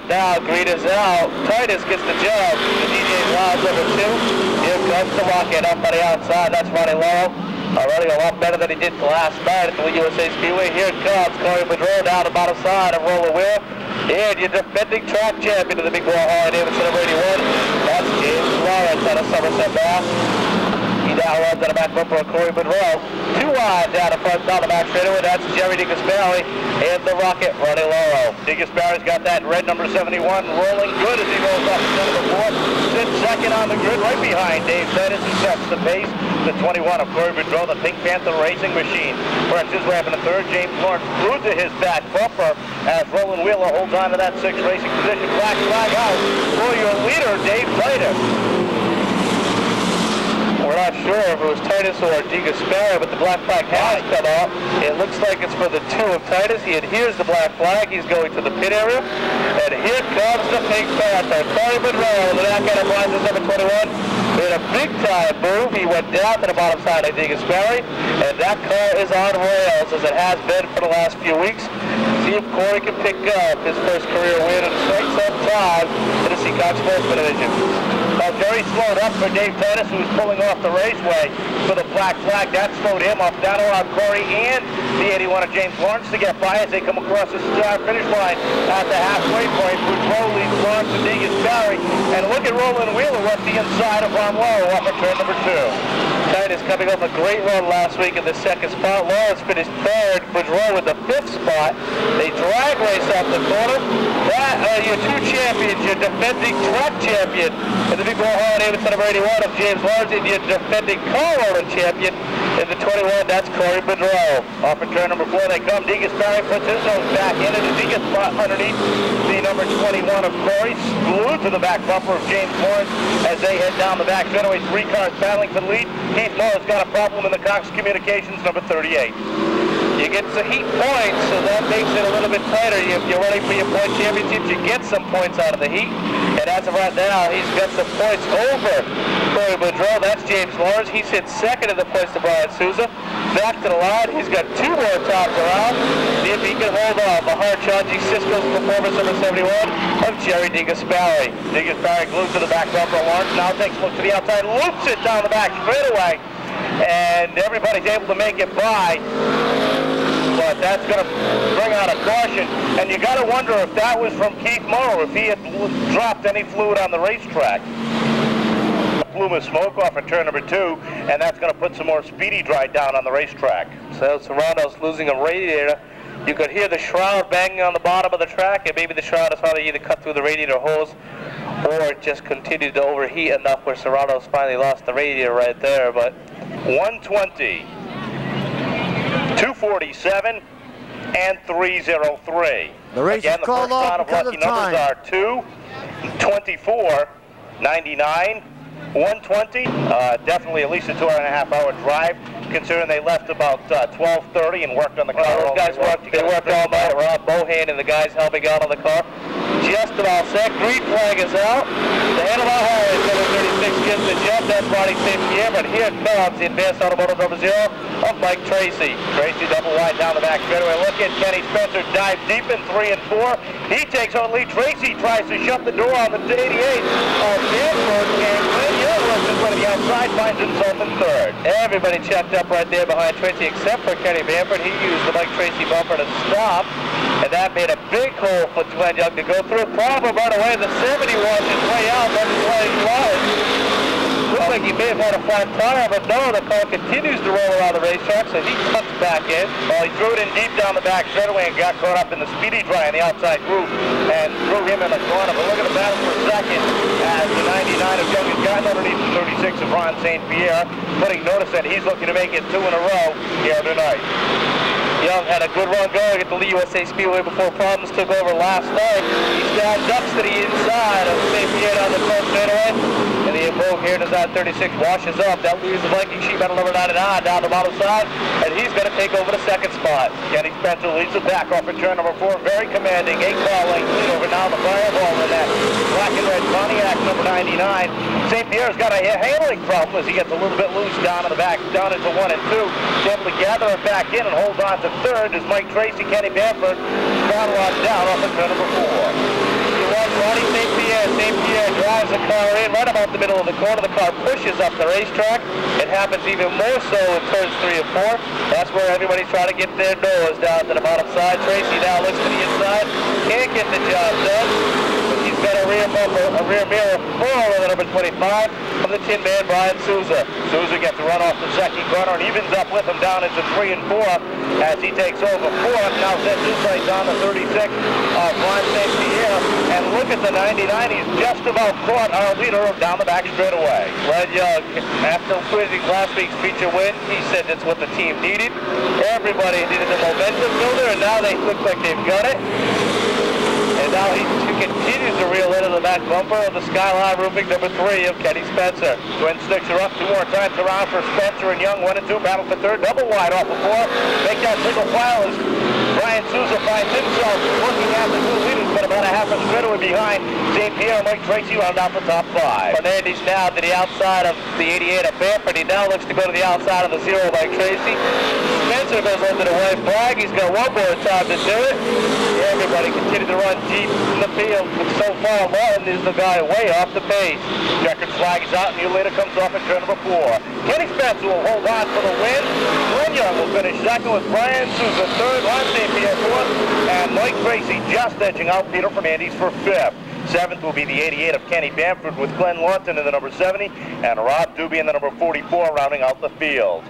now. Green is out. Titus gets the job. The DJ rides over 2. Here comes the rocket up on the outside. That's Ronnie Laurel. Running a lot better than he did last night at the USA Speedway. Here it comes. Corey Boudreau down the bottom side of Roller Wheel. And your defending track champion of the Big Ball Harley Davidson of 81. That's James Lawrence out of Somerset, Mass. He now runs on the back bumper of Corey Boudreau. 2 wide down the front, down the back straightaway. That's Jerry DeGasperi and the Rocket, Ronnie Laurel. DeGasperi's got that red number 71 rolling good as he rolls off the center of the 4. Sits second on the grid right behind Dave Titus, who sets the pace. The 21 of Corey Boudreau, the Pink Panther Racing Machine. Burns his way up in the 3rd. James Lawrence through to his back bumper as Roland Wheeler holds on to that 6th racing position. Black flag out for your leader, Dave Titus. We're not sure if it was Titus or DeGasperi, but the black flag has come off. It looks like it's for the 2 of Titus. He adheres the black flag. He's going to the pit area. And here comes the Pink Panther. Corey Boudreau, the back end of Bryce's number 21. Made a big time move. He went down to the bottom side of DeGasperi. And that car is on rails, as it has been for the last few weeks. See if Corey can pick up his first career win and strike some time in the Seekonk Sportsman division. Now Jerry slowed up for Dave Titus, who was pulling off the raceway for the black flag. That slowed him up down around Corey and the 81 of James Lawrence to get by as they come across the start finish line at the halfway point. Boudreau leads Lawrence and DeGasperi. And look at Roland Wheeler up the inside of Ron Laurel off of turn number 2. Titus coming off a great run last week in the 2nd spot. Lawrence finished 3rd. Boudreau with the 5th spot. They drag race off the corner. That are your 2 champions, your defending track champion in the Big Ball Harley Davidson number 81 of James Lawrence, and your defending car owner champion in the 21, that's Corey Boudreau. Off of turn number 4 they come. DeGasperi puts his nose back in it as he gets underneath the number 21 of Corey, glued to the back bumper of James Lawrence as they head down the back straightaway. 3 cars battling for the lead. Keith Moore's got a problem in the Cox Communications number 38. You get the heat points, so that makes it a little bit tighter. If you're running for your point championships, you get some points out of the heat. And as of right now, he's got some points over Corey Boudreau. That's James Lawrence. He sits 2nd in the points to Frank Souza. Back to the line. He's got 2 more tops around. See if he can hold off a hard-charging Cisco's performance number 71 of Jerry DeGasperi. DeGasperi glued to the back bumper. Lawrence now takes a look to the outside, loops it down the back straightaway. And everybody's able to make it by. But that's going to bring out a caution. And you got to wonder if that was from Keith Moore, if he had dropped any fluid on the racetrack. A plume of smoke off of turn number 2, and that's going to put some more speedy dry down on the racetrack. So Serrano's losing a radiator. You could hear the shroud banging on the bottom of the track, and maybe the shroud is probably either cut through the radiator hose or it just continued to overheat enough where Serrano's finally lost the radiator right there. But 120. 247 and 303. The race Again, is called off because lucky of time. numbers are 2, 24, 99, 120. Definitely at least a 2.5-hour drive, considering they left about 12:30 and worked on the car. Those guys worked all night. Rob Bohan and the guys helping out on the car. Just about set. Green flag is out. The Animal Harris number 36 gets the jump. That's Ronnie St. Pierre, but here comes the Advanced Automotive number 0 of Mike Tracy. Tracy double wide down the back straightaway. Look at Kenny Spencer dive deep in 3 and 4. He takes on lead. Tracy tries to shut the door on the 88 of Danford, and Glenn Yelworth is going to the outside, finds himself in 3rd. Everybody checked up right there behind Tracy except for Kenny Bamford. He used the Mike Tracy bumper to stop, and that made a big hole for Glenn Young to go through. Problem right away. The 70 washed his way out. That's why he was. Looks like he may have had a flat tire, but no, the car continues to roll around the racetrack, so he cuts back in. Well, he threw it in deep down the back straightaway and got caught up in the speedy dry on the outside groove and threw him in the corner. But look at the battle for a second as the 99 of Young has gotten underneath the 36 of Ron St. Pierre, putting notice that he's looking to make it 2 in a row here tonight. Young had a good run going at the USA Speedway before problems took over last night. He still ducks to the inside of St. Pierre on the front straightaway. And the Evoque here does that 36 washes up. That leaves the Viking sheet metal number 99 down the bottom side. And he's going to take over the 2nd spot. Kenny Spencer leads the back off of turn number 4. Very commanding. 8-car length lead over now the Fireball in that black and red Pontiac number 99. St. Pierre's got a handling problem as he gets a little bit loose down in the back, down into 1 and 2. He's able to gather it back in and hold on to 3rd as Mike Tracy, Kenny Bamford, ground locked down off of turn number 4. You watch Pierre drives the car in right about the middle of the corner. The car pushes up the racetrack. It happens even more so in turns 3 and 4. That's where everybody's trying to get their nose down to the bottom side. Tracy now looks to the inside. Can't get the job done. But he's got a rear bumper, a rear mirror full of the number 25 from the Tin Man, Frank Souza. Souza gets the run off the second corner and evens up with him down into 3 and 4 as he takes over 4th. Now sets his sights on the 36 of Ron St. Pierre. And look at the 99. He's just about caught our leader down the back straightaway. Glenn Young, after winning last week's feature win, he said that's what the team needed. Everybody needed a momentum builder, and now they look like they've got it. And now he continues to reel into the back bumper of the Skyline Roofing number 3 of Kenny Spencer. Twin sticks are up 2 more times around for Spencer and Young. 1 and 2 battle for third. Double wide off the 4. Make that single file as Frank Souza finds himself looking at the 2 leaders, but about a half a straightaway behind. St. Pierre and Mike Tracy round out the top 5. Fernandez now to the outside of the 88 of Bamford. He now looks to go to the outside of the 0 of Mike Tracy. Spencer goes under the white flag. He's got one more time to do it. Everybody continues to run deep in the field, but so far Martin is the guy way off the pace. Checkered flag is out, and Eulator comes off at turn number 4. Kenny Spencer will hold on for the win. Glenn Young will finish second with Frank Souza third, Ron St. Pierre 4th, and Mike Tracy just edging out Peter Fernandez for 5th. 7th will be the 88 of Kenny Bamford with Glenn Lawton in the number 70, and Rob Doobie in the number 44 rounding out the field.